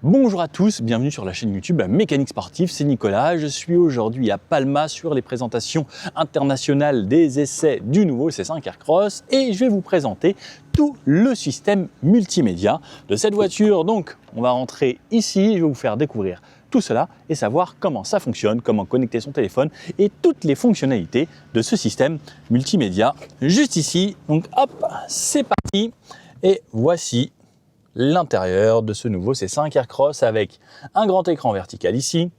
Bonjour à tous, bienvenue sur la chaîne YouTube Mécanique Sportive, c'est Nicolas. Je suis aujourd'hui à Palma sur les présentations internationales des essais du nouveau C5 Aircross et je vais vous présenter tout le système multimédia de cette voiture. Donc on va rentrer ici, je vais vous faire découvrir tout cela et savoir comment ça fonctionne, comment connecter son téléphone et toutes les fonctionnalités de ce système multimédia juste ici. Donc hop, c'est parti et voici l'intérieur de ce nouveau C5 Aircross avec un grand écran vertical ici,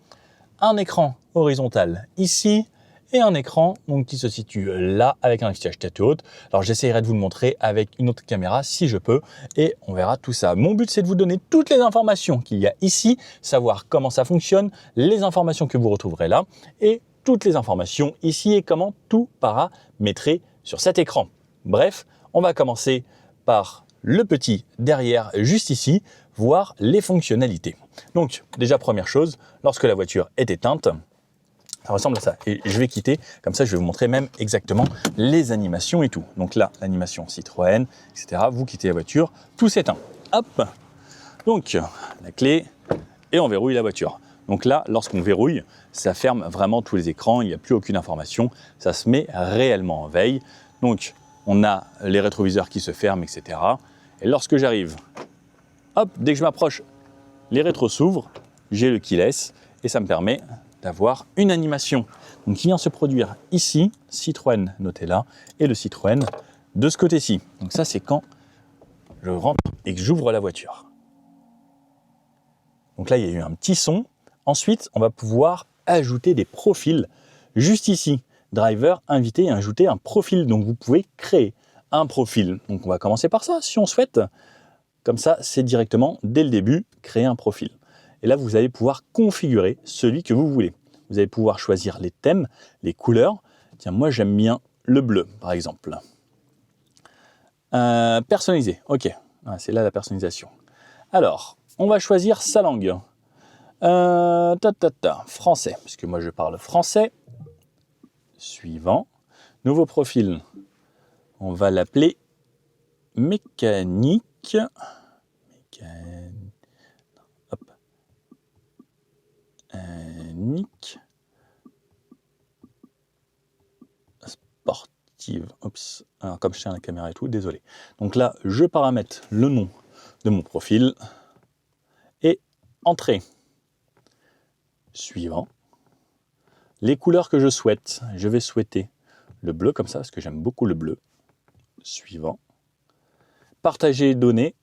un écran horizontal ici et un écran donc, qui se situe là avec un affichage tête haute. Alors j'essaierai de vous le montrer avec une autre caméra si je peux et on verra tout ça. Mon but c'est de vous donner toutes les informations qu'il y a ici, savoir comment ça fonctionne, les informations que vous retrouverez là et toutes les informations ici et comment tout paramétrer sur cet écran. Bref, on va commencer par le petit derrière juste ici, voir les fonctionnalités. Donc déjà première chose, lorsque la voiture est éteinte, ça ressemble à ça. Et je vais quitter, comme ça je vais vous montrer même exactement les animations et tout. Donc là, l'animation Citroën, etc. Vous quittez la voiture, tout s'éteint. Hop. Donc la clé et on verrouille la voiture. Donc là, lorsqu'on verrouille, ça ferme vraiment tous les écrans, il n'y a plus aucune information, ça se met réellement en veille. Donc on a les rétroviseurs qui se ferment, etc. Et lorsque j'arrive, hop, dès que je m'approche, les rétros s'ouvrent, j'ai le keyless et ça me permet d'avoir une animation donc, qui vient se produire ici, Citroën noté là, et le Citroën de ce côté-ci. Donc ça, c'est quand je rentre et que j'ouvre la voiture. Donc là, il y a eu un petit son. Ensuite, on va pouvoir ajouter des profils juste ici. Driver, inviter et ajouter un profil. Donc vous pouvez créer un profil. Donc on va commencer par ça si on souhaite. Comme ça, c'est directement dès le début créer un profil. Et là, vous allez pouvoir configurer celui que vous voulez. Vous allez pouvoir choisir les thèmes, les couleurs. Tiens, moi j'aime bien le bleu par exemple. Personnaliser, ok. Ah, c'est là la personnalisation. Alors, on va choisir sa langue. Français, puisque moi je parle français. Suivant. Nouveau profil. On va l'appeler mécanique. Mécanique. Sportive. Oups. Alors, comme je tiens la caméra et tout, désolé. Donc là, je paramètre le nom de mon profil. Et entrée. Suivant. Les couleurs que je souhaite. Je vais souhaiter le bleu comme ça, parce que j'aime beaucoup le bleu. Suivant. Partager les données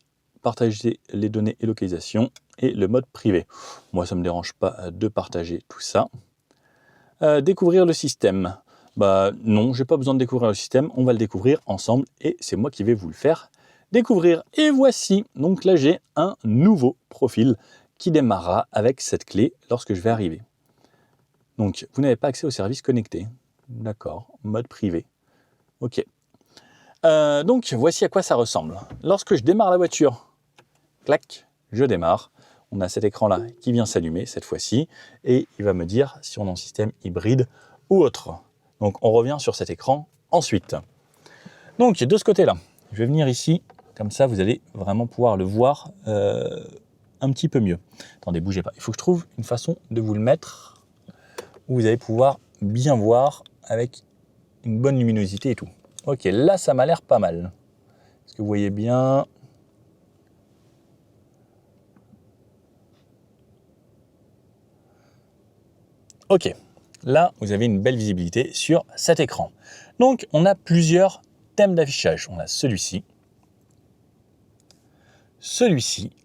et localisation et le mode privé. Moi, ça ne me dérange pas de partager tout ça. Découvrir le système. Bah non, je n'ai pas besoin de découvrir le système, on va le découvrir ensemble et c'est moi qui vais vous le faire découvrir. Et voici, donc là j'ai un nouveau profil qui démarrera avec cette clé lorsque je vais arriver. Donc, vous n'avez pas accès au service connecté. D'accord, mode privé. Ok. Donc, voici à quoi ça ressemble. Lorsque je démarre la voiture, clac, je démarre. On a cet écran-là qui vient s'allumer cette fois-ci et il va me dire si on est en système hybride ou autre. Donc, on revient sur cet écran ensuite. Donc, de ce côté-là, je vais venir ici. Comme ça, vous allez vraiment pouvoir le voir un petit peu mieux. Attendez, bougez pas. Il faut que je trouve une façon de vous le mettre où vous allez pouvoir bien voir avec une bonne luminosité et tout. Ok, là, ça m'a l'air pas mal. Est-ce que vous voyez bien? Ok, là, vous avez une belle visibilité sur cet écran. Donc, on a plusieurs thèmes d'affichage. On a celui-ci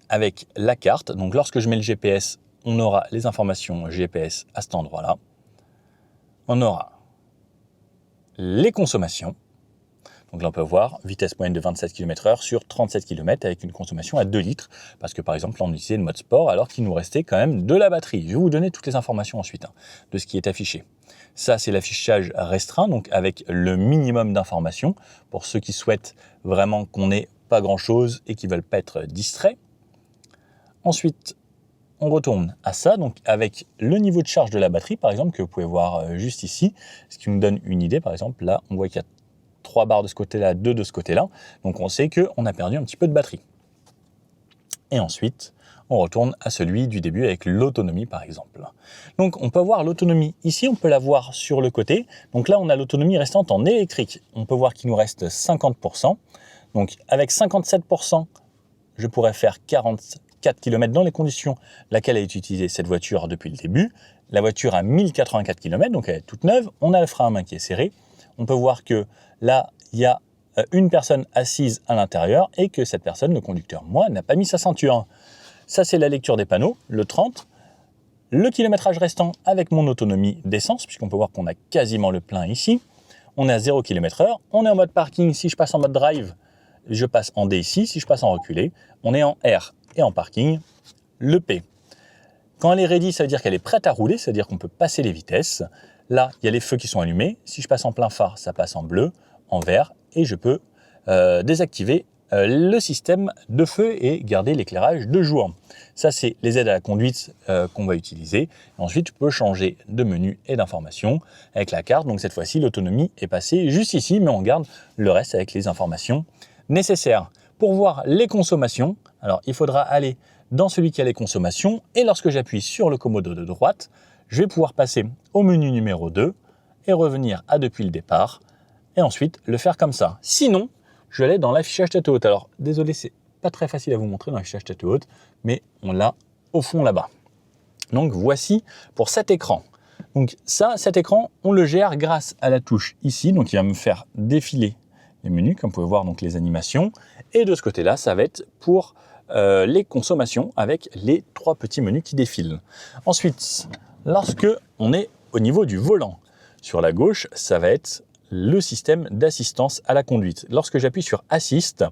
avec la carte. Donc, lorsque je mets le GPS, on aura les informations GPS à cet endroit-là. On aura les consommations. Donc là, on peut voir vitesse moyenne de 27 km/h sur 37 km avec une consommation à 2 litres. Parce que par exemple, là, on utilisait le mode sport alors qu'il nous restait quand même de la batterie. Je vais vous donner toutes les informations ensuite de ce qui est affiché. Ça, c'est l'affichage restreint, donc avec le minimum d'informations pour ceux qui souhaitent vraiment qu'on n'ait pas grand-chose et qui ne veulent pas être distraits. Ensuite, on retourne à ça, donc avec le niveau de charge de la batterie, par exemple, que vous pouvez voir juste ici, ce qui nous donne une idée. Par exemple, là, on voit qu'il y a 3 barres de ce côté-là, 2 de ce côté-là. Donc, on sait qu'on a perdu un petit peu de batterie. Et ensuite, on retourne à celui du début avec l'autonomie par exemple. Donc on peut voir l'autonomie ici, on peut la voir sur le côté. Donc là on a l'autonomie restante en électrique. On peut voir qu'il nous reste 50%. Donc avec 57%, je pourrais faire 44 km dans les conditions laquelle a été utilisée cette voiture depuis le début. La voiture a 1084 km, donc elle est toute neuve. On a le frein à main qui est serré. On peut voir que là, il y a une personne assise à l'intérieur et que cette personne, le conducteur, moi, n'a pas mis sa ceinture. Ça, c'est la lecture des panneaux, le 30. Le kilométrage restant avec mon autonomie d'essence, puisqu'on peut voir qu'on a quasiment le plein ici. On est à 0 km/h. On est en mode parking. Si je passe en mode drive, je passe en D ici. Si je passe en reculé, on est en R et en parking, le P. Quand elle est ready, ça veut dire qu'elle est prête à rouler, c'est-à-dire qu'on peut passer les vitesses. Là, il y a les feux qui sont allumés. Si je passe en plein phare, ça passe en bleu, en vert, et je peux désactiver le système de feu et garder l'éclairage de jour. Ça, c'est les aides à la conduite qu'on va utiliser. Ensuite, je peux changer de menu et d'informations avec la carte. Donc cette fois-ci, l'autonomie est passée juste ici, mais on garde le reste avec les informations nécessaires. Pour voir les consommations, alors il faudra aller dans celui qui a les consommations, et lorsque j'appuie sur le commodo de droite, je vais pouvoir passer au menu numéro 2 et revenir à depuis le départ, et ensuite le faire comme ça. Sinon, je vais aller dans l'affichage tête haute. Alors, désolé, c'est pas très facile à vous montrer dans l'affichage tête haute, mais on l'a au fond là-bas. Donc voici pour cet écran. Donc ça, cet écran, on le gère grâce à la touche ici, donc il va me faire défiler les menus, comme vous pouvez voir, donc les animations, et de ce côté-là, ça va être pour les consommations avec les 3 petits menus qui défilent. Ensuite, lorsque on est au niveau du volant, sur la gauche, ça va être le système d'assistance à la conduite. Lorsque j'appuie sur Assist,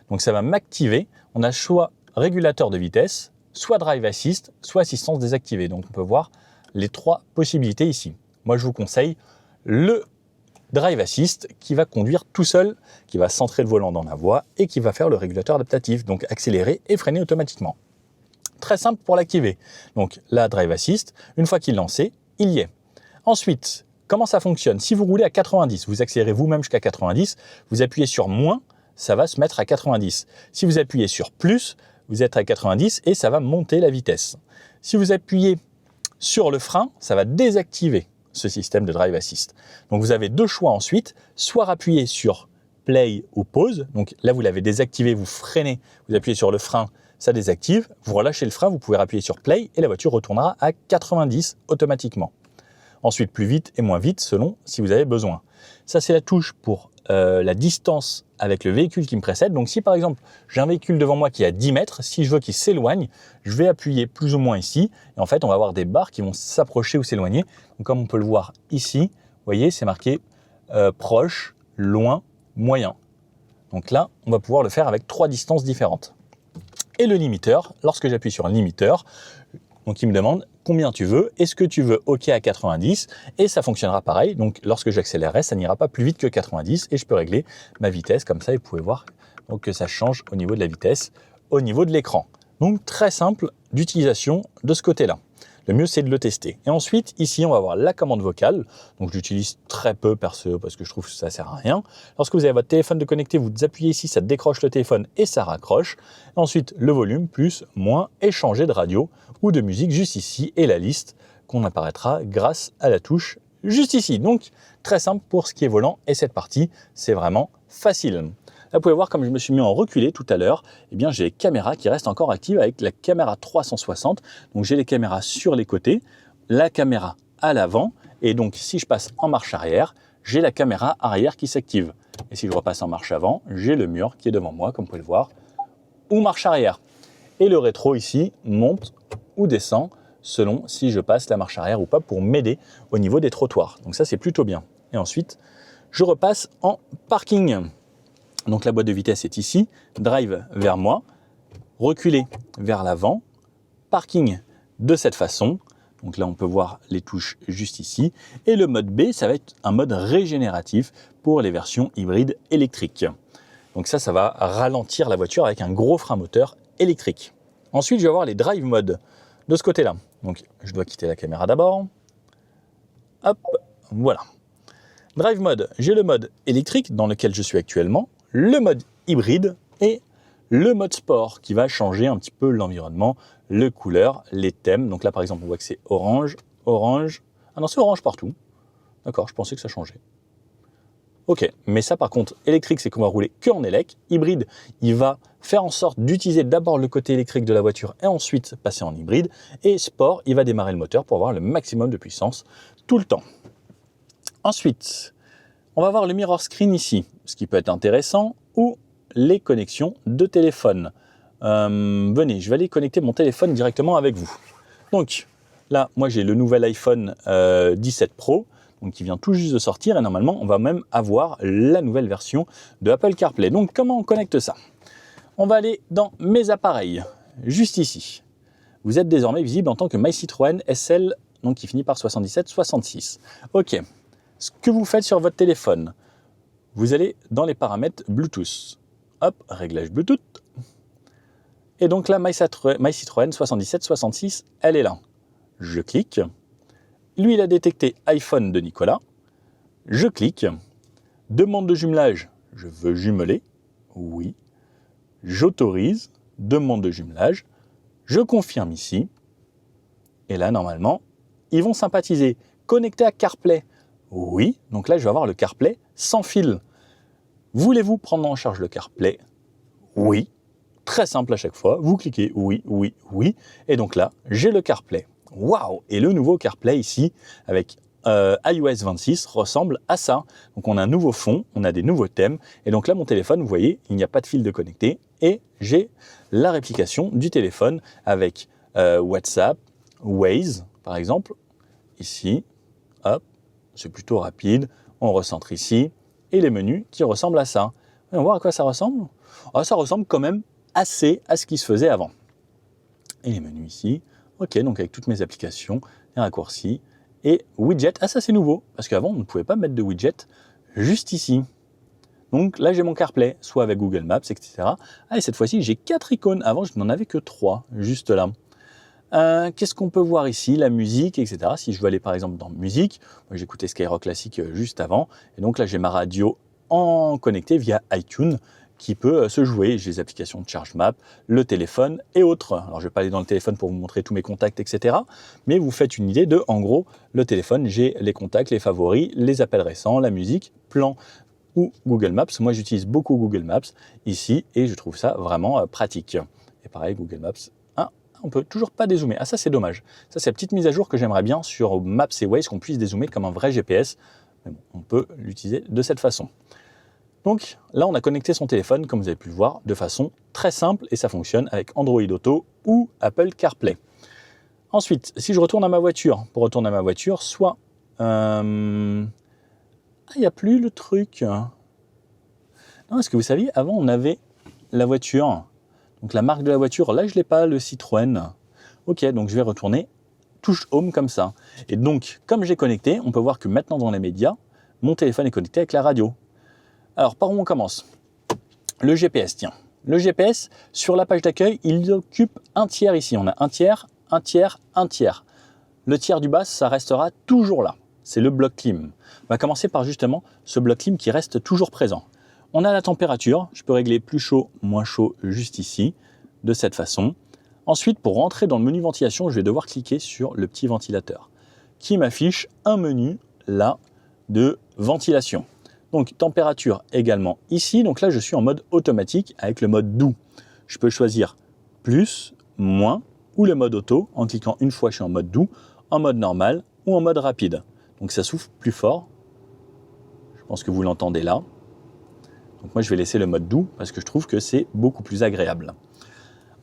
donc ça va m'activer. On a soit régulateur de vitesse, soit Drive Assist, soit assistance désactivée. Donc on peut voir les 3 possibilités ici. Moi, je vous conseille le Drive Assist qui va conduire tout seul, qui va centrer le volant dans la voie et qui va faire le régulateur adaptatif, donc accélérer et freiner automatiquement. Très simple pour l'activer. Donc la Drive Assist, une fois qu'il est lancé, il y est. Ensuite, comment ça fonctionne? Si vous roulez à 90, vous accélérez vous-même jusqu'à 90, vous appuyez sur moins, ça va se mettre à 90. Si vous appuyez sur plus, vous êtes à 90 et ça va monter la vitesse. Si vous appuyez sur le frein, ça va désactiver ce système de Drive Assist. Donc vous avez 2 choix ensuite, soit appuyer sur Play ou Pause. Donc là, vous l'avez désactivé, vous freinez, vous appuyez sur le frein, ça désactive. Vous relâchez le frein, vous pouvez appuyer sur Play et la voiture retournera à 90 automatiquement. Ensuite, plus vite et moins vite selon si vous avez besoin. Ça, c'est la touche pour la distance avec le véhicule qui me précède. Donc si par exemple, j'ai un véhicule devant moi qui est à 10 mètres, si je veux qu'il s'éloigne, je vais appuyer plus ou moins ici. Et en fait, on va avoir des barres qui vont s'approcher ou s'éloigner. Donc comme on peut le voir ici, vous voyez, c'est marqué proche, loin, moyen. Donc là, on va pouvoir le faire avec 3 distances différentes. Et le limiteur, lorsque j'appuie sur un limiteur, donc il me demande combien tu veux, est-ce que tu veux OK à 90, et ça fonctionnera pareil. Donc lorsque j'accélérerai, ça n'ira pas plus vite que 90 et je peux régler ma vitesse comme ça, et vous pouvez voir donc, que ça change au niveau de la vitesse, au niveau de l'écran. Donc très simple d'utilisation de ce côté-là. Le mieux, c'est de le tester. Et ensuite, ici, on va avoir la commande vocale. Donc, j'utilise très peu perso parce que je trouve que ça ne sert à rien. Lorsque vous avez votre téléphone de connecté, vous appuyez ici, ça décroche le téléphone et ça raccroche. Et ensuite, le volume, plus, moins, et changer de radio ou de musique juste ici. Et la liste qu'on apparaîtra grâce à la touche juste ici. Donc, très simple pour ce qui est volant. Et cette partie, c'est vraiment facile. Là, vous pouvez voir, comme je me suis mis en reculé tout à l'heure, eh bien, j'ai les caméras qui restent encore actives avec la caméra 360. Donc, j'ai les caméras sur les côtés, la caméra à l'avant. Et donc, si je passe en marche arrière, j'ai la caméra arrière qui s'active. Et si je repasse en marche avant, j'ai le mur qui est devant moi, comme vous pouvez le voir, ou marche arrière. Et le rétro ici monte ou descend selon si je passe la marche arrière ou pas pour m'aider au niveau des trottoirs. Donc ça, c'est plutôt bien. Et ensuite, je repasse en parking. Donc la boîte de vitesse est ici, drive vers moi, reculer vers l'avant, parking de cette façon. Donc là, on peut voir les touches juste ici. Et le mode B, ça va être un mode régénératif pour les versions hybrides électriques. Donc ça va ralentir la voiture avec un gros frein moteur électrique. Ensuite, je vais avoir les drive modes de ce côté-là. Donc je dois quitter la caméra d'abord. Hop, voilà. Drive mode, j'ai le mode électrique dans lequel je suis actuellement, le mode hybride et le mode sport qui va changer un petit peu l'environnement, les couleurs, les thèmes. Donc là, par exemple, on voit que c'est orange, orange. Ah non, c'est orange partout. D'accord, je pensais que ça changeait. Ok, mais ça par contre, électrique, c'est qu'on va rouler que en élec. Hybride, il va faire en sorte d'utiliser d'abord le côté électrique de la voiture et ensuite passer en hybride. Et sport, il va démarrer le moteur pour avoir le maximum de puissance tout le temps. Ensuite, on va voir le mirror screen ici, ce qui peut être intéressant, ou les connexions de téléphone. Venez, je vais aller connecter mon téléphone directement avec vous. Donc là, moi j'ai le nouvel iPhone 17 Pro, donc qui vient tout juste de sortir, et normalement on va même avoir la nouvelle version de Apple CarPlay. Donc comment on connecte ça? On va aller dans mes appareils, juste ici. Vous êtes désormais visible en tant que MyCitroën SL, donc qui finit par 7766. Ok, ce que vous faites sur votre téléphone, vous allez dans les paramètres Bluetooth. Hop, réglage Bluetooth. Et donc là, MyCitroën 7766, elle est là. Je clique. Lui, il a détecté iPhone de Nicolas. Je clique. Demande de jumelage. Je veux jumeler. Oui. J'autorise. Demande de jumelage. Je confirme ici. Et là, normalement, ils vont sympathiser. Connecté à CarPlay. Oui. Donc là, je vais avoir le CarPlay sans fil. Voulez-vous prendre en charge le CarPlay? Oui. Très simple à chaque fois. Vous cliquez oui, oui, oui. Et donc là, j'ai le CarPlay. Waouh! Et le nouveau CarPlay ici, avec iOS 26, ressemble à ça. Donc on a un nouveau fond, on a des nouveaux thèmes. Et donc là, mon téléphone, vous voyez, il n'y a pas de fil de connecté. Et j'ai la réplication du téléphone avec WhatsApp, Waze, par exemple. Ici, hop, c'est plutôt rapide. On recentre ici. Et les menus qui ressemblent à ça. Et on voit à quoi ça ressemble? Ah, ça ressemble quand même assez à ce qui se faisait avant. Et les menus ici, ok, donc avec toutes mes applications, les raccourcis, et widget, ah ça c'est nouveau, parce qu'avant on ne pouvait pas mettre de widget juste ici. Donc là j'ai mon CarPlay, soit avec Google Maps, etc. Ah et cette fois-ci j'ai 4 icônes, avant je n'en avais que 3, juste là. Qu'est-ce qu'on peut voir ici? La musique, etc. Si je veux aller par exemple dans musique, moi j'écoutais Skyrock Classique juste avant, et donc là j'ai ma radio en connectée via iTunes, qui peut se jouer. J'ai les applications de ChargeMap, le téléphone et autres. Alors, je ne vais pas aller dans le téléphone pour vous montrer tous mes contacts, etc. Mais vous faites une idée de, en gros, le téléphone, j'ai les contacts, les favoris, les appels récents, la musique, plan ou Google Maps. Moi, j'utilise beaucoup Google Maps ici et je trouve ça vraiment pratique. Et pareil, Google Maps, on peut toujours pas dézoomer. Ah, ça, c'est dommage. Ça, c'est la petite mise à jour que j'aimerais bien sur Maps et Waze, qu'on puisse dézoomer comme un vrai GPS. Mais bon, on peut l'utiliser de cette façon. Donc là, on a connecté son téléphone, comme vous avez pu le voir, de façon très simple et ça fonctionne avec Android Auto ou Apple CarPlay. Ensuite, si je retourne à ma voiture, pour retourner à ma voiture, soit... Ah, il n'y a plus le truc. Non, est-ce que vous saviez, avant, on avait la voiture. Donc la marque de la voiture, là, je ne l'ai pas, le Citroën. Ok, donc je vais retourner touche Home comme ça. Et donc, comme j'ai connecté, on peut voir que maintenant dans les médias, mon téléphone est connecté avec la radio. Alors, par où on commence? Le GPS, tiens. Le GPS, sur la page d'accueil, il occupe un tiers ici. On a un tiers, un tiers, un tiers. Le tiers du bas, ça restera toujours là. C'est le bloc clim. On va commencer par justement ce bloc clim qui reste toujours présent. On a la température. Je peux régler plus chaud, moins chaud juste ici, de cette façon. Ensuite, pour rentrer dans le menu ventilation, je vais devoir cliquer sur le petit ventilateur qui m'affiche un menu là de ventilation. Donc température également ici, donc là je suis en mode automatique avec le mode doux. Je peux choisir plus, moins ou le mode auto. En cliquant une fois je suis en mode doux, en mode normal ou en mode rapide. Donc ça souffle plus fort, je pense que vous l'entendez là. Donc moi je vais laisser le mode doux parce que je trouve que c'est beaucoup plus agréable.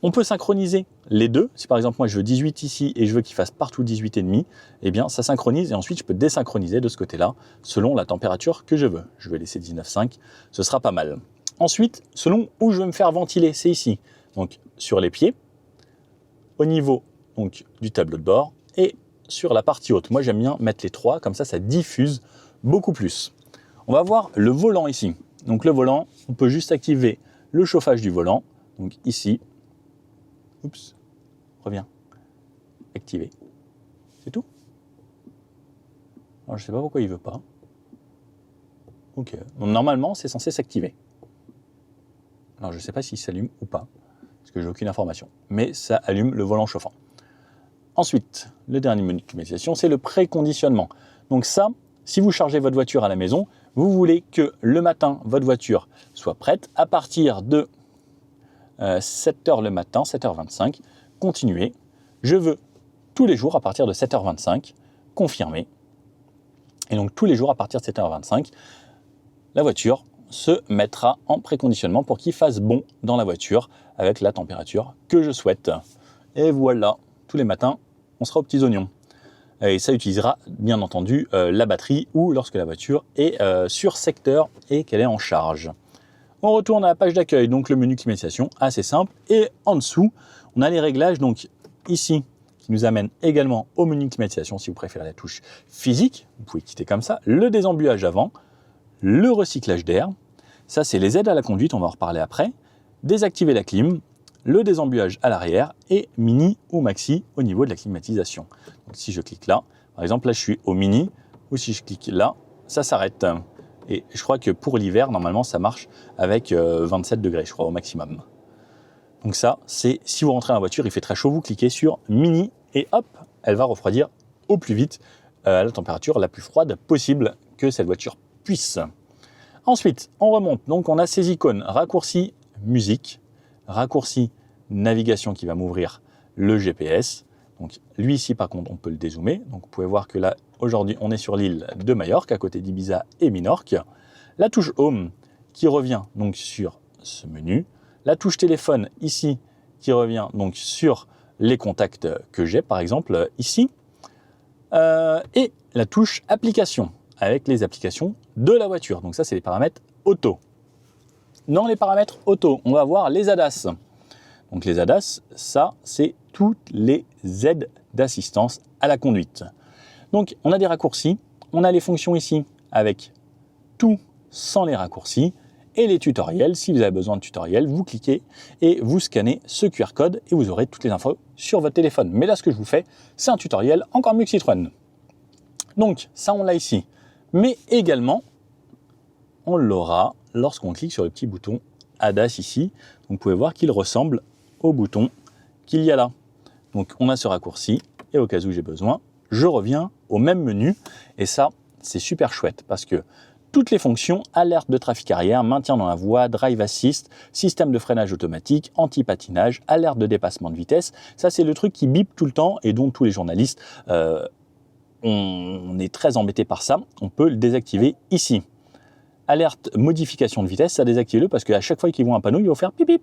On peut synchroniser les deux. Si par exemple moi je veux 18 ici et je veux qu'il fasse partout 18,5, eh bien ça synchronise et ensuite je peux désynchroniser de ce côté-là selon la température que je veux. Je vais laisser 19,5, ce sera pas mal. Ensuite, selon où je veux me faire ventiler, c'est ici. Donc sur les pieds, au niveau donc, du tableau de bord et sur la partie haute. Moi j'aime bien mettre les trois, comme ça diffuse beaucoup plus. On va voir le volant ici. Donc le volant, on peut juste activer le chauffage du volant. Donc ici, oups, reviens, activer, c'est tout. Alors je ne sais pas pourquoi il ne veut pas. Ok, donc normalement c'est censé s'activer. Alors je ne sais pas s'il s'allume ou pas, parce que j'ai aucune information. mais ça allume le volant chauffant. Ensuite, le dernier menu de climatisation, c'est le préconditionnement. Donc ça, si vous chargez votre voiture à la maison, vous voulez que le matin, votre voiture soit prête. À partir de 7h le matin, 7h25, continuez. Je veux tous les jours à partir de 7h25, confirmer. Et donc tous les jours à partir de 7h25, la voiture se mettra en préconditionnement pour qu'il fasse bon dans la voiture avec la température que je souhaite. Et voilà, tous les matins, on sera aux petits oignons. Et ça utilisera bien entendu la batterie ou lorsque la voiture est sur secteur et qu'elle est en charge. On retourne à la page d'accueil, donc le menu climatisation, assez simple. Et en dessous, on a les réglages, donc ici, qui nous amène également au menu climatisation, si vous préférez la touche physique. Vous pouvez quitter comme ça. Le désembuage avant, le recyclage d'air. Ça, c'est les aides à la conduite, on va en reparler après. Désactiver la clim, le désembuage à l'arrière et mini ou maxi au niveau de la climatisation. Donc, si je clique là, par exemple, là, je suis au mini, ou si je clique là, ça s'arrête. Et je crois que pour l'hiver, normalement, ça marche avec 27 degrés, je crois, au maximum. Donc ça, c'est si vous rentrez dans la voiture, il fait très chaud, vous cliquez sur mini et hop, elle va refroidir au plus vite à la température la plus froide possible que cette voiture puisse. Ensuite, on remonte. Donc, on a ces icônes raccourci musique, raccourci navigation qui va m'ouvrir le GPS. Donc, lui ici, par contre, on peut le dézoomer. Donc, vous pouvez voir que là, aujourd'hui, on est sur l'île de Majorque, à côté d'Ibiza et Minorque. La touche Home qui revient donc sur ce menu. La touche téléphone ici qui revient donc sur les contacts que j'ai, par exemple ici. Et la touche application avec les applications de la voiture. Donc ça, c'est les paramètres auto. Dans les paramètres auto, on va voir les ADAS. Donc les ADAS, ça, c'est toutes les aides d'assistance à la conduite. Donc on a des raccourcis, on a les fonctions ici avec tout sans les raccourcis et les tutoriels. Si vous avez besoin de tutoriels, vous cliquez et vous scannez ce QR code et vous aurez toutes les infos sur votre téléphone. Mais là, ce que je vous fais, c'est un tutoriel encore mieux que Citroën. Donc ça, on l'a ici. Mais également, on l'aura lorsqu'on clique sur le petit bouton ADAS ici. Donc, vous pouvez voir qu'il ressemble au bouton qu'il y a là. Donc, on a ce raccourci et au cas où j'ai besoin, je reviens au même menu. Et ça, c'est super chouette parce que toutes les fonctions, alerte de trafic arrière, maintien dans la voie, drive assist, système de freinage automatique, anti-patinage, alerte de dépassement de vitesse, ça c'est le truc qui bip tout le temps et dont tous les journalistes, on est très embêté par ça. On peut le désactiver ici. Alerte modification de vitesse, ça désactive-le parce qu'à chaque fois qu'ils voient un panneau, il va faire pip pip.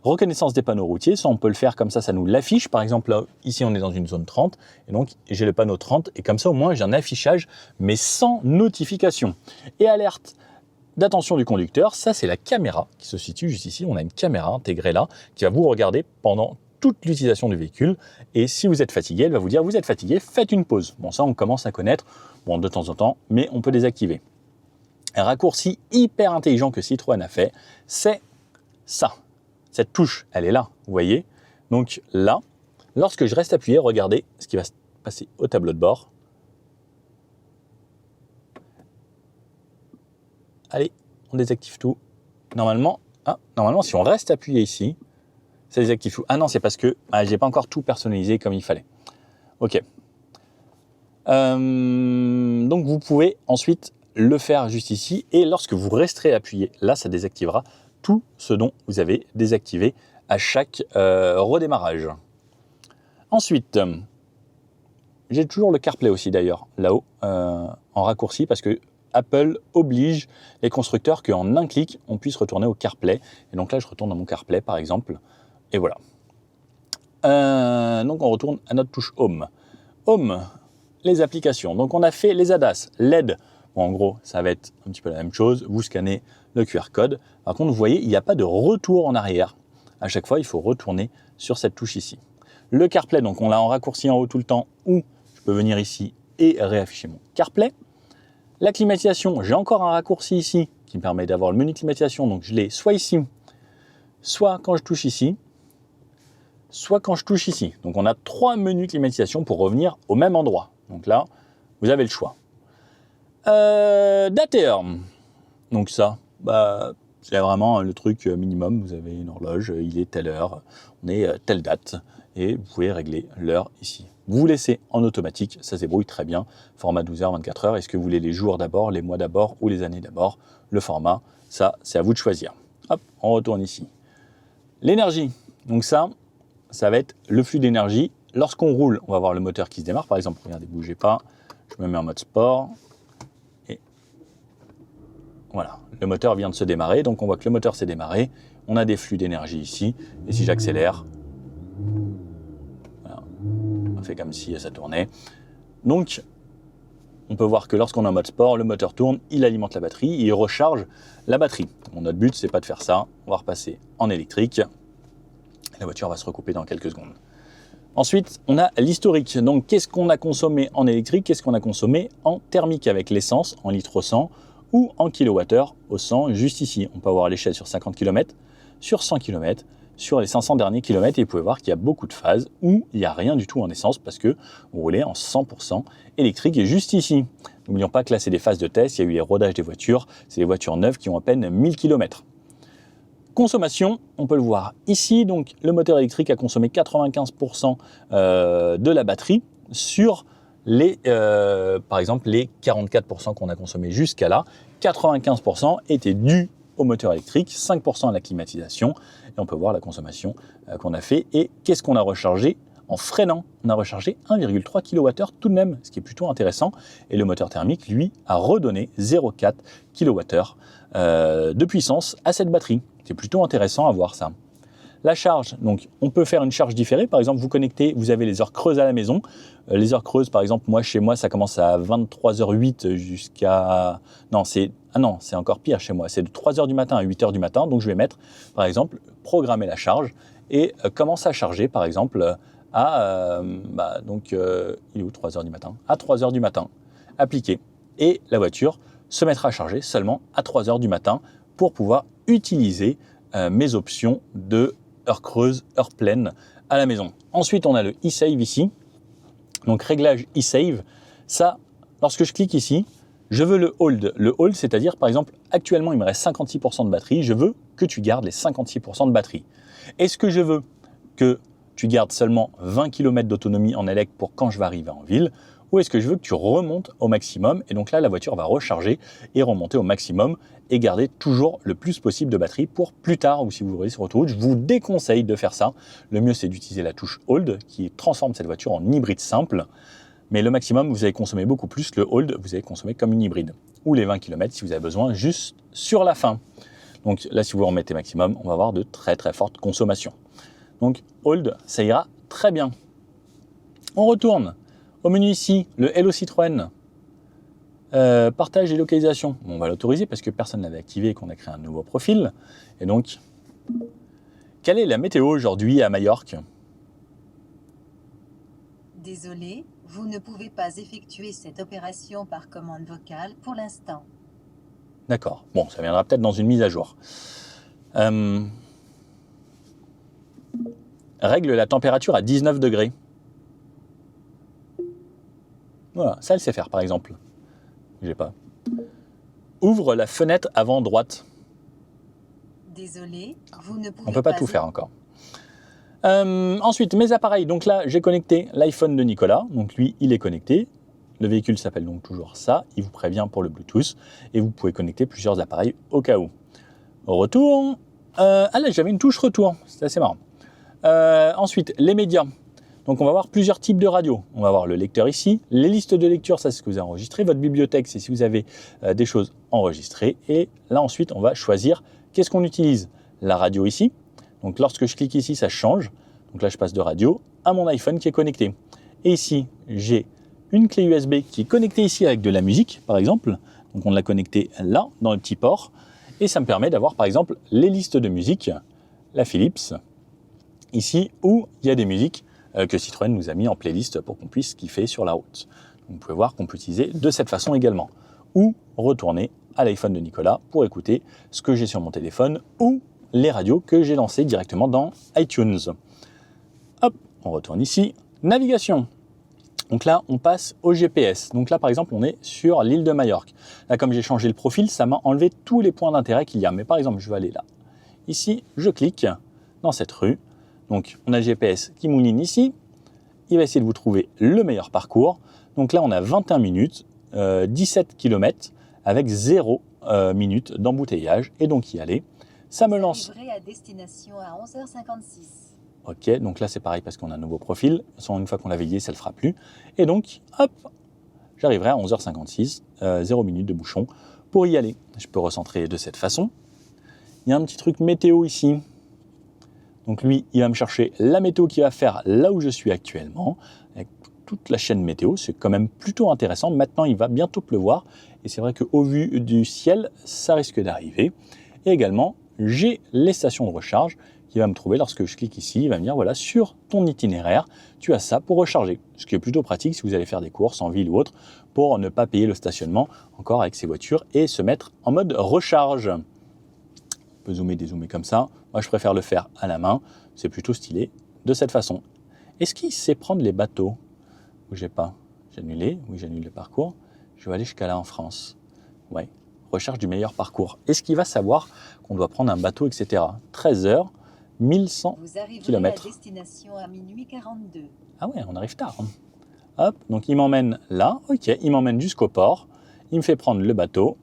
Reconnaissance des panneaux routiers, ça on peut le faire comme ça nous l'affiche. Par exemple, là, ici on est dans une zone 30 et donc j'ai le panneau 30 et comme ça au moins j'ai un affichage mais sans notification. Et alerte d'attention du conducteur, ça c'est la caméra qui se situe juste ici. On a une caméra intégrée là qui va vous regarder pendant toute l'utilisation du véhicule et si vous êtes fatigué, elle va vous dire vous êtes fatigué, faites une pause. Bon ça on commence à connaître, bon de temps en temps, mais on peut désactiver. Un raccourci hyper intelligent que Citroën a fait, c'est ça. Cette touche, elle est là, vous voyez. Donc là, lorsque je reste appuyé, regardez ce qui va se passer au tableau de bord. Allez, on désactive tout. Normalement, si on reste appuyé ici, ça désactive tout. Ah non, c'est parce que je n'ai pas encore tout personnalisé comme il fallait. Ok. Donc vous pouvez ensuite le faire juste ici. Et lorsque vous resterez appuyé, là, ça désactivera tout ce dont vous avez désactivé à chaque redémarrage. Ensuite, j'ai toujours le CarPlay aussi d'ailleurs, là-haut, en raccourci, parce que Apple oblige les constructeurs qu'en un clic, on puisse retourner au CarPlay. Et donc là, je retourne dans mon CarPlay, par exemple, et voilà. Donc on retourne à notre touche Home. Home, les applications. Donc on a fait les ADAS, LED. Bon, en gros, ça va être un petit peu la même chose. Vous scannez le QR code. Par contre, vous voyez, il n'y a pas de retour en arrière. À chaque fois, il faut retourner sur cette touche ici. Le CarPlay, donc on l'a en raccourci en haut tout le temps, ou je peux venir ici et réafficher mon CarPlay. La climatisation, j'ai encore un raccourci ici qui me permet d'avoir le menu climatisation. Donc je l'ai soit ici, soit quand je touche ici, soit quand je touche ici. Donc on a 3 menus climatisation pour revenir au même endroit. Donc là, vous avez le choix. Dater. Donc ça, C'est vraiment le truc minimum. Vous avez une horloge, il est telle heure, on est telle date, et vous pouvez régler l'heure ici. Vous laissez en automatique, ça se débrouille très bien. Format 12 heures, 24 heures. Est-ce que vous voulez les jours d'abord, les mois d'abord ou les années d'abord? Le format, ça, c'est à vous de choisir. Hop, on retourne ici. L'énergie, donc ça va être le flux d'énergie. Lorsqu'on roule, on va voir le moteur qui se démarre. Par exemple, regardez, bougez pas. Je me mets en mode sport. Et voilà, le moteur vient de se démarrer. Donc, on voit que le moteur s'est démarré. On a des flux d'énergie ici. Et si j'accélère, voilà, on fait comme si ça tournait. Donc, on peut voir que lorsqu'on est en mode sport, le moteur tourne, il alimente la batterie, il recharge la batterie. Bon, notre but, c'est pas de faire ça. On va repasser en électrique. La voiture va se recouper dans quelques secondes. Ensuite, on a l'historique. Donc, qu'est-ce qu'on a consommé en électrique? Qu'est-ce qu'on a consommé en thermique avec l'essence, en litres au 100 ou en kilowattheure au 100, juste ici. On peut avoir l'échelle sur 50 km, sur 100 km, sur les 500 derniers kilomètres. Et vous pouvez voir qu'il y a beaucoup de phases où il n'y a rien du tout en essence parce que vous roulez en 100% électrique. Et juste ici, n'oublions pas que là, c'est des phases de test. Il y a eu les rodages des voitures. C'est des voitures neuves qui ont à peine 1000 km. Consommation, on peut le voir ici, donc le moteur électrique a consommé 95% de la batterie sur les, par exemple, les 44% qu'on a consommé jusqu'à là. 95% étaient dus au moteur électrique, 5% à la climatisation, et on peut voir la consommation qu'on a fait. Et qu'est-ce qu'on a rechargé en freinant? On a rechargé 1,3 kWh tout de même, ce qui est plutôt intéressant. Et le moteur thermique, lui, a redonné 0,4 kWh de puissance à cette batterie. C'est plutôt intéressant à voir ça. La charge, donc on peut faire une charge différée. Par exemple, vous connectez, vous avez les heures creuses à la maison. Les heures creuses, par exemple, moi chez moi, ça commence à 23h08 jusqu'à... Non, c'est encore pire chez moi. C'est de 3h du matin à 8h du matin. Donc je vais mettre, par exemple, programmer la charge et commence à charger, par exemple, à... il est où 3h du matin? À 3h du matin. Appliquer. Et la voiture se mettra à charger seulement à 3h du matin pour pouvoir utiliser mes options de heure creuse, heure pleine à la maison. Ensuite, on a le e-save ici. Donc, réglage e-save. Ça, lorsque je clique ici, je veux le hold. Le hold, c'est-à-dire, par exemple, actuellement, il me reste 56% de batterie. Je veux que tu gardes les 56% de batterie. Est-ce que je veux que tu gardes seulement 20 km d'autonomie en élect pour quand je vais arriver en ville? Ou est-ce que je veux que tu remontes au maximum? Et donc là, la voiture va recharger et remonter au maximum et garder toujours le plus possible de batterie pour plus tard ou si vous roulez sur autoroute. Je vous déconseille de faire ça. Le mieux, c'est d'utiliser la touche Hold qui transforme cette voiture en hybride simple. Mais le maximum, vous allez consommer beaucoup plus. Le Hold, vous allez consommer comme une hybride. Ou les 20 km si vous avez besoin juste sur la fin. Donc là, si vous remettez maximum, on va avoir de très très fortes consommations. Donc Hold, ça ira très bien. On retourne. Au menu ici, le Hello Citroën, partage et localisation. Bon, on va l'autoriser parce que personne ne l'avait activé et qu'on a créé un nouveau profil. Et donc, quelle est la météo aujourd'hui à Majorque? Désolé, vous ne pouvez pas effectuer cette opération par commande vocale pour l'instant. D'accord. Bon, ça viendra peut-être dans une mise à jour. Règle la température à 19 degrés. Voilà, ça elle sait faire par exemple. J'ai pas. Ouvre la fenêtre avant droite. Désolé, vous ne pouvez On peut pas tout faire encore. Ensuite, mes appareils. Donc là, j'ai connecté l'iPhone de Nicolas. Donc lui, il est connecté. Le véhicule s'appelle donc toujours ça. Il vous prévient pour le Bluetooth. Et vous pouvez connecter plusieurs appareils au cas où. Retour. Ah là, j'avais une touche retour. C'est assez marrant. Ensuite, les médias. Donc on va voir plusieurs types de radios. On va voir le lecteur ici, les listes de lecture, ça c'est ce que vous avez enregistré, votre bibliothèque c'est si vous avez des choses enregistrées. Et là ensuite on va choisir qu'est-ce qu'on utilise. La radio ici, donc lorsque je clique ici ça change. Donc là je passe de radio à mon iPhone qui est connecté. Et ici j'ai une clé USB qui est connectée ici avec de la musique par exemple. Donc on l'a connectée là dans le petit port. Et ça me permet d'avoir par exemple les listes de musique, la Philips, ici où il y a des musiques que Citroën nous a mis en playlist pour qu'on puisse kiffer sur la route. Donc vous pouvez voir qu'on peut utiliser de cette façon également. Ou retourner à l'iPhone de Nicolas pour écouter ce que j'ai sur mon téléphone ou les radios que j'ai lancées directement dans iTunes. Hop, on retourne ici. Navigation. Donc là, on passe au GPS. Donc là, par exemple, on est sur l'île de Majorque. Là, comme j'ai changé le profil, ça m'a enlevé tous les points d'intérêt qu'il y a. Mais par exemple, je vais aller là. Ici, je clique dans cette rue. Donc, on a le GPS qui mouline ici. Il va essayer de vous trouver le meilleur parcours. Donc là, on a 21 minutes, 17 km avec 0 minutes d'embouteillage. Et donc, y aller. Ça me lance. À destination à 11h56. Ok, donc là c'est pareil parce qu'on a un nouveau profil. Une fois qu'on l'a veillé, ça ne le fera plus. Et donc, hop, j'arriverai à 11h56, 0 minutes de bouchon pour y aller. Je peux recentrer de cette façon. Il y a un petit truc météo ici. Donc lui, il va me chercher la météo qui va faire là où je suis actuellement, avec toute la chaîne météo. C'est quand même plutôt intéressant. Maintenant, il va bientôt pleuvoir. Et c'est vrai qu'au vu du ciel, ça risque d'arriver. Et également, j'ai les stations de recharge qui va me trouver lorsque je clique ici. Il va me dire, voilà, sur ton itinéraire, tu as ça pour recharger. Ce qui est plutôt pratique si vous allez faire des courses en ville ou autre, pour ne pas payer le stationnement encore avec ces voitures et se mettre en mode recharge. On peut zoomer, dézoomer comme ça. Moi, je préfère le faire à la main. C'est plutôt stylé de cette façon. Est-ce qu'il sait prendre les bateaux? Bougez pas. J'ai annulé. Oui, j'annule le parcours. Je vais aller jusqu'à là en France. Ouais. Recherche du meilleur parcours. Est-ce qu'il va savoir qu'on doit prendre un bateau, etc. 13 heures, 1100 km. À destination à minuit 42. Ah ouais, on arrive tard. Hop, donc il m'emmène là. Ok, il m'emmène jusqu'au port. Il me fait prendre le bateau.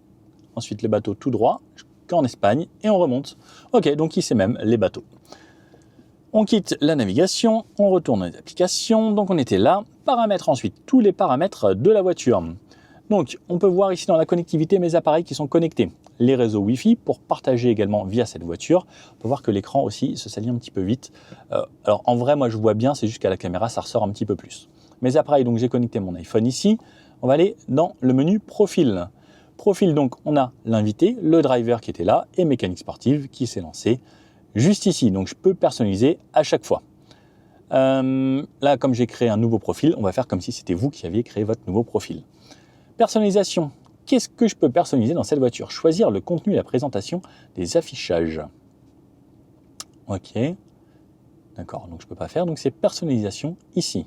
Ensuite, le bateau tout droit jusqu'en Espagne et on remonte. Ok, donc il sait même les bateaux. On quitte la navigation, on retourne dans les applications. Donc on était là. Paramètres ensuite, tous les paramètres de la voiture. Donc, on peut voir ici dans la connectivité mes appareils qui sont connectés. Les réseaux Wi-Fi pour partager également via cette voiture. On peut voir que l'écran aussi se salit un petit peu vite. Alors, en vrai, moi, je vois bien, c'est juste qu'à la caméra, ça ressort un petit peu plus. Mes appareils, donc j'ai connecté mon iPhone ici. On va aller dans le menu Profil. Profil, donc, on a l'invité, le driver qui était là et Mécanique Sportive qui s'est lancé juste ici. Donc, je peux personnaliser à chaque fois. Là, comme j'ai créé un nouveau profil, on va faire comme si c'était vous qui aviez créé votre nouveau profil. Personnalisation. Qu'est-ce que je peux personnaliser dans cette voiture? Choisir le contenu et la présentation des affichages. Ok. D'accord, donc je ne peux pas faire. Donc c'est personnalisation ici.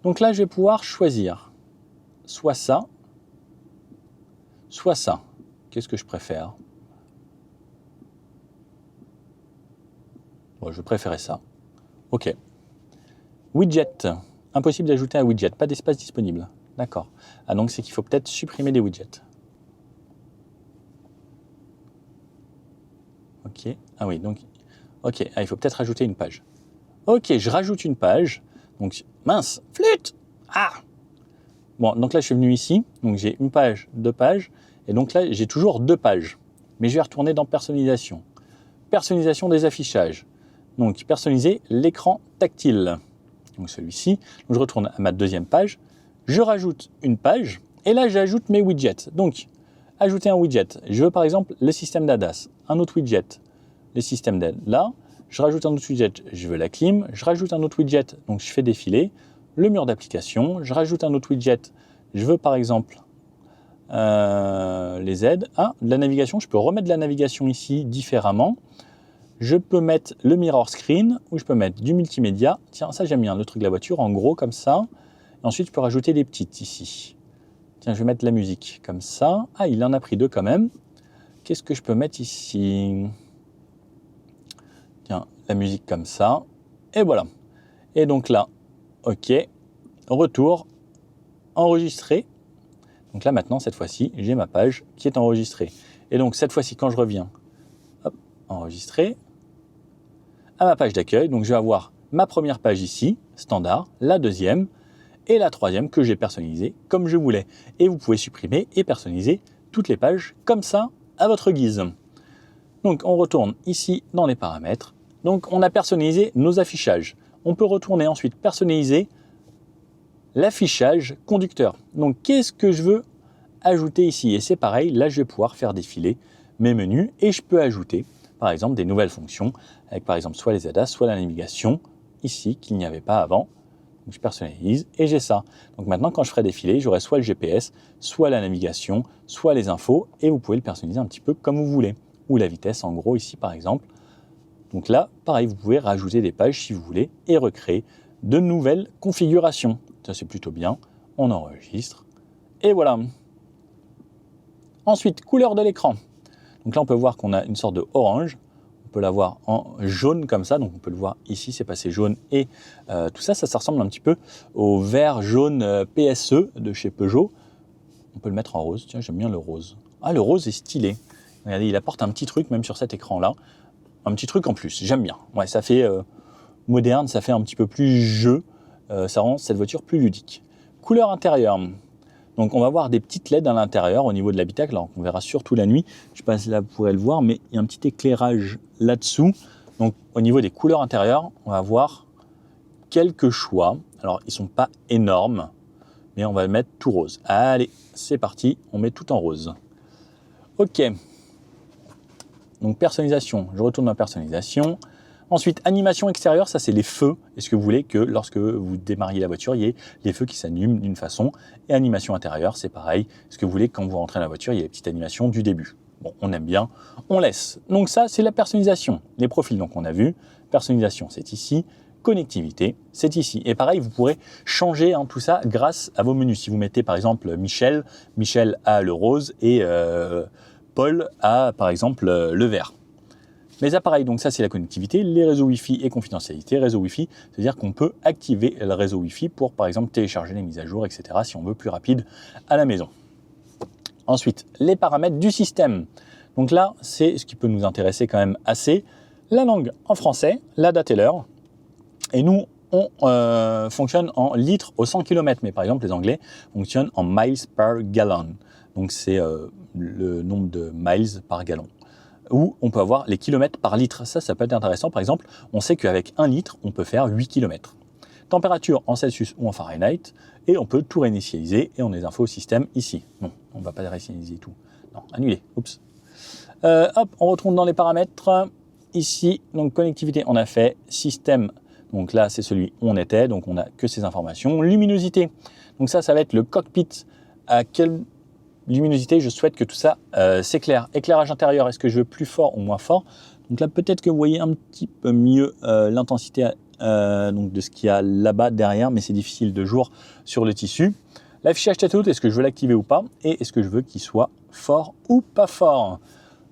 Donc là, je vais pouvoir choisir soit ça, soit ça. Qu'est-ce que je préfère? Bon, je préférais ça. Ok. Widget. Impossible d'ajouter un widget. Pas d'espace disponible. D'accord. Ah donc c'est qu'il faut peut-être supprimer des widgets. Ok. Ah oui, donc... Ok, ah, il faut peut-être rajouter une page. Ok, je rajoute une page. Donc, mince, flûte. Ah. Bon, donc là, je suis venu ici. Donc, j'ai une page, 2 pages. Et donc là, j'ai toujours 2 pages. Mais je vais retourner dans personnalisation. Personnalisation des affichages. Donc, personnaliser l'écran tactile. Donc, celui-ci. Donc, je retourne à ma 2e page. Je rajoute une page et là j'ajoute mes widgets. Donc, ajouter un widget. Je veux par exemple le système d'ADAS, un autre widget, le système d'aide. Là, je rajoute un autre widget, je veux la clim, je rajoute un autre widget, donc je fais défiler le mur d'application, je rajoute un autre widget, je veux par exemple les aides. Ah, de la navigation, je peux remettre de la navigation ici différemment. Je peux mettre le mirror screen ou je peux mettre du multimédia. Tiens, ça j'aime bien, le truc de la voiture, en gros comme ça. Ensuite, je peux rajouter des petites ici. Tiens, je vais mettre la musique comme ça. Ah, il en a pris 2 quand même. Qu'est-ce que je peux mettre ici? Tiens, la musique comme ça. Et voilà. Et donc là, OK. Retour. Enregistré. Donc là, maintenant, cette fois-ci, j'ai ma page qui est enregistrée. Et donc, cette fois-ci, quand je reviens, hop, enregistrer, à ma page d'accueil. Donc, je vais avoir ma première page ici, standard, la deuxième, et la 3e que j'ai personnalisée comme je voulais. Et vous pouvez supprimer et personnaliser toutes les pages comme ça à votre guise. Donc on retourne ici dans les paramètres. Donc on a personnalisé nos affichages. On peut retourner ensuite personnaliser l'affichage conducteur. Donc qu'est-ce que je veux ajouter ici? Et c'est pareil, là je vais pouvoir faire défiler mes menus et je peux ajouter par exemple des nouvelles fonctions avec par exemple soit les ADAS, soit la navigation ici qu'il n'y avait pas avant. Donc je personnalise et j'ai ça. Donc maintenant, quand je ferai défiler, j'aurai soit le GPS, soit la navigation, soit les infos. Et vous pouvez le personnaliser un petit peu comme vous voulez. Ou la vitesse, en gros, ici par exemple. Donc là, pareil, vous pouvez rajouter des pages si vous voulez et recréer de nouvelles configurations. Ça, c'est plutôt bien. On enregistre. Et voilà. Ensuite, couleur de l'écran. Donc là, on peut voir qu'on a une sorte de orange. On peut l'avoir en jaune comme ça. Donc on peut le voir ici, c'est passé jaune. Et tout ça, ça ressemble un petit peu au vert jaune PSE de chez Peugeot. On peut le mettre en rose. Tiens, j'aime bien le rose. Ah, le rose est stylé. Regardez, il apporte un petit truc, même sur cet écran-là. Un petit truc en plus. J'aime bien. Ouais, ça fait moderne, ça fait un petit peu plus jeu. Ça rend cette voiture plus ludique. Couleur intérieure. Donc on va voir des petites LED à l'intérieur au niveau de l'habitacle. Alors on verra surtout la nuit. Je ne sais pas si là vous pourrez le voir, mais il y a un petit éclairage là-dessous. Donc au niveau des couleurs intérieures, on va voir quelques choix. Alors ils ne sont pas énormes, mais on va mettre tout rose. Allez, c'est parti, on met tout en rose. Ok. Donc personnalisation, je retourne dans personnalisation. Ensuite, animation extérieure, ça c'est les feux. Est-ce que vous voulez que lorsque vous démarriez la voiture, il y ait les feux qui s'allument d'une façon? Et animation intérieure, c'est pareil. Est-ce que vous voulez que quand vous rentrez dans la voiture, il y ait les petites animations du début? Bon, on aime bien, on laisse. Donc ça, c'est la personnalisation. Les profils, donc on a vu. Personnalisation, c'est ici. Connectivité, c'est ici. Et pareil, vous pourrez changer tout ça grâce à vos menus. Si vous mettez par exemple Michel a le rose et Paul a par exemple le vert. Les appareils, donc ça c'est la connectivité, les réseaux Wi-Fi et confidentialité. Réseau Wi-Fi, c'est-à-dire qu'on peut activer le réseau Wi-Fi pour par exemple télécharger les mises à jour, etc. si on veut plus rapide à la maison. Ensuite, les paramètres du système. Donc là, c'est ce qui peut nous intéresser quand même assez. La langue en français, la date et l'heure. Et nous, on fonctionne en litres au 100 km, mais par exemple les Anglais fonctionnent en miles per gallon. Donc c'est le nombre de miles par gallon. Où on peut avoir les kilomètres par litre. Ça peut être intéressant. Par exemple, on sait qu'avec 1 litre, on peut faire 8 km. Température en Celsius ou en Fahrenheit. Et on peut tout réinitialiser. Et on a les infos au système ici. Non, on ne va pas réinitialiser tout. Non, annuler. Oups. Hop, on retourne dans les paramètres. Ici, donc connectivité, on a fait. Système, donc là, c'est celui où on était. Donc on n'a que ces informations. Luminosité. Donc ça va être le cockpit. À quel luminosité, je souhaite que tout ça s'éclaire. Éclairage intérieur, est-ce que je veux plus fort ou moins fort? Donc là, peut-être que vous voyez un petit peu mieux l'intensité donc de ce qu'il y a là-bas derrière, mais c'est difficile de jour sur le tissu. L'affichage tête-haute, est-ce que je veux l'activer ou pas? Et est-ce que je veux qu'il soit fort ou pas fort?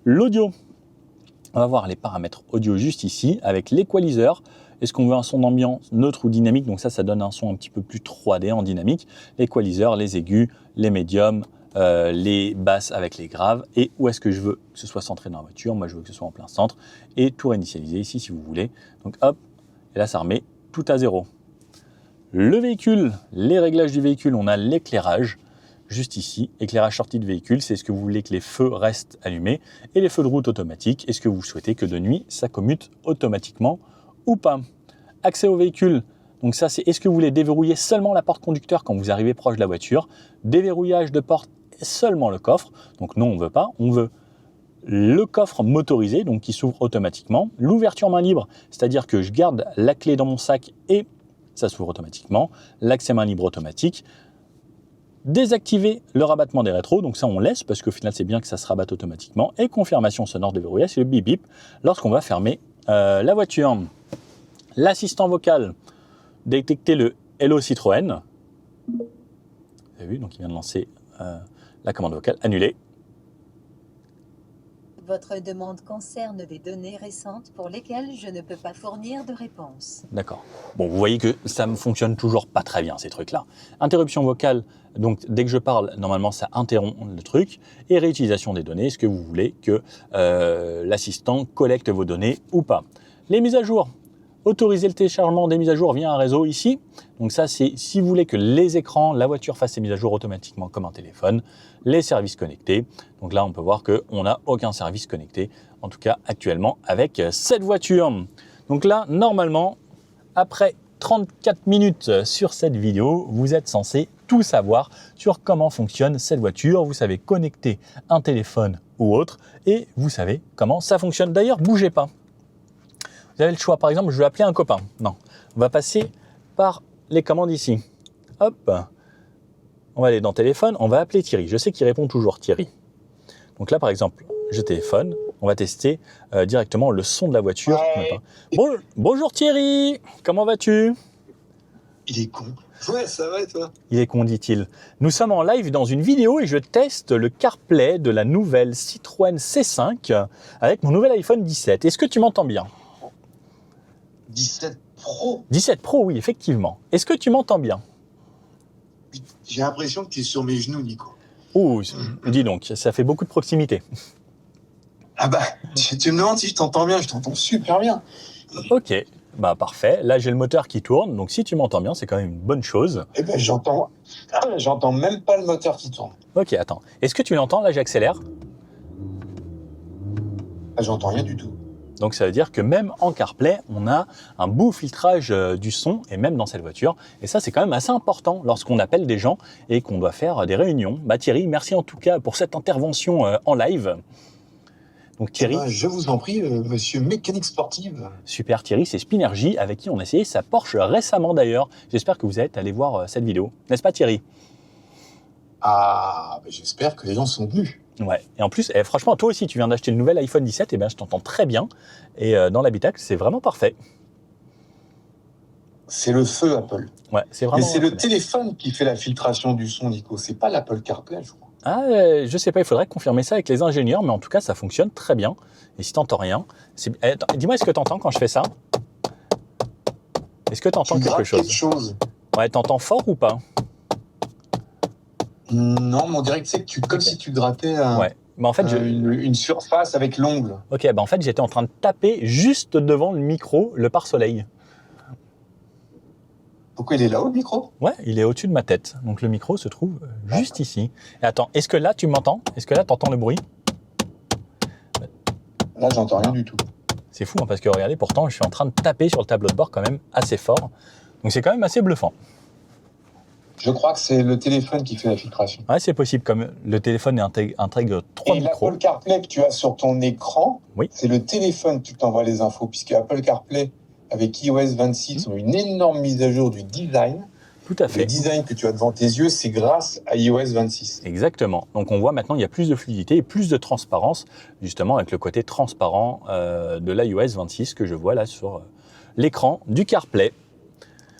L'audio, on va voir les paramètres audio juste ici avec l'équaliseur. Est-ce qu'on veut un son d'ambiance neutre ou dynamique? Donc ça donne un son un petit peu plus 3D en dynamique. L'équaliseur, les aigus, les médiums, les basses avec les graves, et où est-ce que je veux que ce soit centré dans la voiture? Moi je veux que ce soit en plein centre, et tout réinitialiser ici si vous voulez. Donc hop, et là ça remet tout à zéro. Le véhicule, les réglages du véhicule, on a l'éclairage juste ici, éclairage sortie de véhicule, c'est ce que vous voulez que les feux restent allumés, et les feux de route automatiques, est-ce que vous souhaitez que de nuit ça commute automatiquement ou pas? Accès au véhicule. Donc ça, c'est est-ce que vous voulez déverrouiller seulement la porte conducteur quand vous arrivez proche de la voiture? Déverrouillage de porte seulement le coffre. Donc non, on ne veut pas. On veut le coffre motorisé, donc qui s'ouvre automatiquement. L'ouverture main libre, c'est-à-dire que je garde la clé dans mon sac et ça s'ouvre automatiquement. L'accès main libre automatique. Désactiver le rabattement des rétros, donc ça on laisse parce qu'au final c'est bien que ça se rabatte automatiquement. Et confirmation sonore de verrouillage, c'est le bip bip lorsqu'on va fermer la voiture. L'assistant vocal, détecter le Hello Citroën. Vous avez vu, donc il vient de lancer la commande vocale, annuler. Votre demande concerne des données récentes pour lesquelles je ne peux pas fournir de réponse. D'accord. Bon, vous voyez que ça ne fonctionne toujours pas très bien, ces trucs-là. Interruption vocale, donc dès que je parle, normalement ça interrompt le truc. Et réutilisation des données, est-ce que vous voulez que l'assistant collecte vos données ou pas? Les mises à jour. Autoriser le téléchargement des mises à jour via un réseau ici. Donc ça, c'est si vous voulez que les écrans, la voiture fasse ses mises à jour automatiquement comme un téléphone. Les services connectés. Donc là, on peut voir qu'on n'a aucun service connecté, en tout cas actuellement, avec cette voiture. Donc là, normalement, après 34 minutes sur cette vidéo, vous êtes censé tout savoir sur comment fonctionne cette voiture. Vous savez connecter un téléphone ou autre et vous savez comment ça fonctionne. D'ailleurs, bougez pas. Vous avez le choix, par exemple, je vais appeler un copain. Non, on va passer par les commandes ici. Hop, on va aller dans téléphone, on va appeler Thierry. Je sais qu'il répond toujours, Thierry. Donc là, par exemple, je téléphone, on va tester directement le son de la voiture. Ouais. Bonjour Thierry, comment vas-tu? Il est con. Ouais, ça va et toi? Il est con, dit-il. Nous sommes en live dans une vidéo et je teste le CarPlay de la nouvelle Citroën C5 avec mon nouvel iPhone 17. Est-ce que tu m'entends bien? 17 Pro? 17 Pro, oui, effectivement. Est-ce que tu m'entends bien? J'ai l'impression que tu es sur mes genoux, Nico. Oh, dis donc, ça fait beaucoup de proximité. Ah bah, tu me demandes si je t'entends bien, je t'entends super bien. Ok, bah parfait. Là, j'ai le moteur qui tourne, donc si tu m'entends bien, c'est quand même une bonne chose. Eh ben, j'entends même pas le moteur qui tourne. Ok, attends. Est-ce que tu l'entends? Là, j'accélère. Ah, j'entends rien du tout. Donc ça veut dire que même en CarPlay, on a un beau filtrage du son, et même dans cette voiture. Et ça, c'est quand même assez important lorsqu'on appelle des gens et qu'on doit faire des réunions. Bah Thierry, merci en tout cas pour cette intervention en live. Donc Thierry, Je vous en prie, monsieur mécanique sportive. super Thierry, c'est Spinergy avec qui on a essayé sa Porsche récemment d'ailleurs. J'espère que vous êtes allé voir cette vidéo. N'est-ce pas Thierry? Ah, ben, j'espère que les gens sont venus. Ouais, et en plus, franchement, toi aussi, tu viens d'acheter le nouvel iPhone 17, et bien je t'entends très bien. Et dans l'habitacle, c'est vraiment parfait. C'est le feu, Apple. Ouais, c'est vraiment. Mais c'est le téléphone qui fait la filtration du son, Nico. C'est pas l'Apple CarPlay, je crois. Ah, je sais pas, il faudrait confirmer ça avec les ingénieurs, mais en tout cas, ça fonctionne très bien. Et si t'entends rien, dis-moi, est-ce que t'entends quand je fais ça? Est-ce que t'entends quelque chose? Ouais, t'entends fort ou pas? Non, mais on dirait que c'est comme si tu grattais ouais. Bah en fait, une surface avec l'ongle. Ok, bah en fait, j'étais en train de taper juste devant le micro, le pare-soleil. Pourquoi il est là-haut, le micro? Ouais, il est au-dessus de ma tête. Donc le micro se trouve juste ici. Et attends, est-ce que là, tu m'entends? Est-ce que là, tu entends le bruit? Là, j'entends rien du tout. C'est fou, hein, parce que regardez, pourtant, je suis en train de taper sur le tableau de bord quand même assez fort. Donc c'est quand même assez bluffant. Je crois que c'est le téléphone qui fait la filtration. Ouais, c'est possible, comme le téléphone intègre 3 micros. Et l'Apple CarPlay que tu as sur ton écran, oui. C'est le téléphone qui t'envoie les infos, puisque Apple CarPlay, avec iOS 26, ont une énorme mise à jour du design. Tout à fait. Le design que tu as devant tes yeux, c'est grâce à iOS 26. Exactement. Donc on voit maintenant il y a plus de fluidité et plus de transparence, justement avec le côté transparent de l'iOS 26 que je vois là sur l'écran du CarPlay.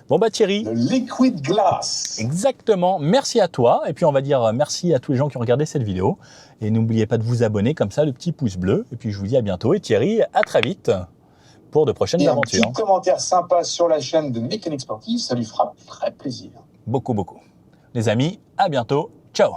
Bon bah Thierry. Le Liquid Glass. Exactement. Merci à toi. Et puis on va dire merci à tous les gens qui ont regardé cette vidéo. Et n'oubliez pas de vous abonner comme ça, le petit pouce bleu. Et puis je vous dis à bientôt. Et Thierry, à très vite pour de prochaines aventures. Un petit commentaire sympa sur la chaîne de Mécanique Sportive, ça lui fera très plaisir. Beaucoup, beaucoup. Les amis, à bientôt. Ciao.